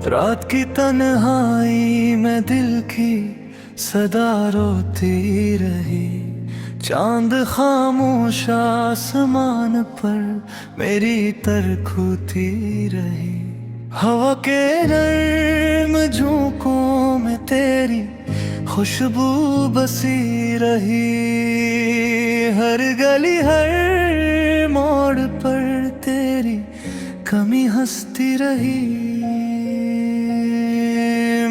रात की तन्हाई में दिल की सदा रोती रही। चांद खामोश आसमान पर मेरी तरखूती रही। हवा के नर्म झोंकों में तेरी खुशबू बसी रही। हर गली हर मोड़ पर तेरी कमी हंसती रही।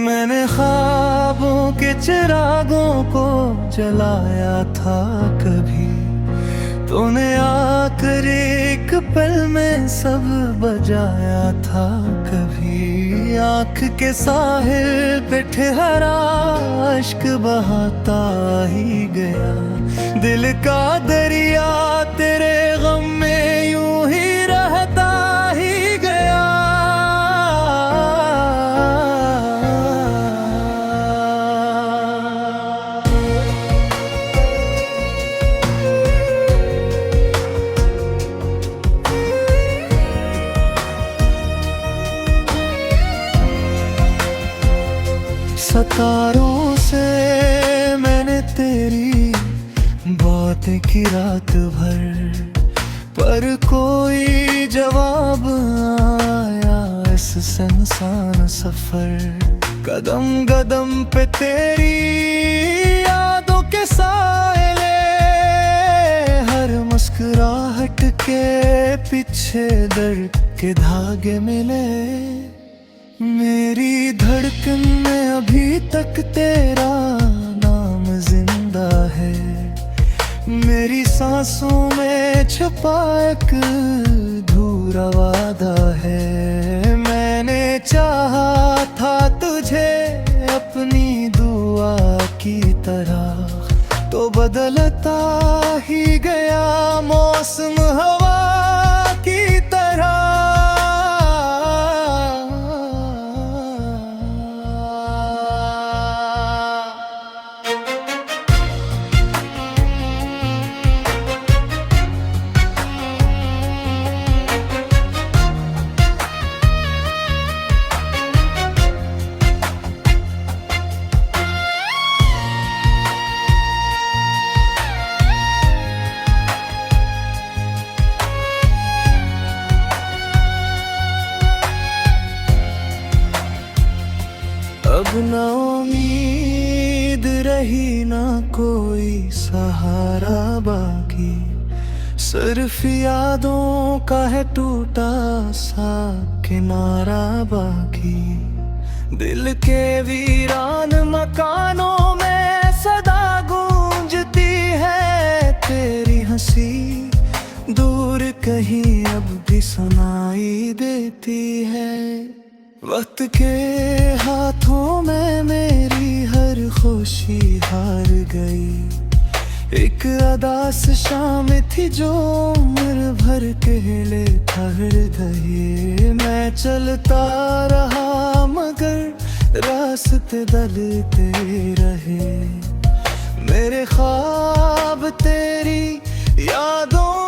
मैंने ख्वाबों के चिरागों को जलाया था कभी, तूने आकर एक पल में सब बजाया था कभी। आँख के साहिल पे ठहरा अश्क बहाता ही गया। दिल का दरिया तेरे गम में यूं ही रहता ही गया। सितारों से मैंने तेरी बातें की रात भर, पर कोई जवाब आया इस सुनसान सफर। कदम कदम पे तेरी यादों के साए, हर मुस्कुराहट के पीछे दर्द के धागे मिले। मेरी धड़कन में अभी तक तेरा नाम जिंदा है। मेरी सांसों में छुपा एक अधूरा वादा है। मैंने चाहा था तुझे अपनी दुआ की तरह, तो बदलता ही गया मौसम हवा की तरह। अब ना उम्मीद रही ना कोई सहारा बाकी, सिर्फ यादों का है टूटा सा किनारा बाकी। दिल के वीरान मकानों में सदा गूंजती है तेरी हंसी। दूर कहीं अब भी सुनाई देती है। वक्त के हाथों में मेरी हर खुशी हार गई। एक अदास शाम थी जो उम्र भर के लिए ठहर गई। मैं चलता रहा मगर रास्ते बदलते रहे। मेरे ख्वाब तेरी यादों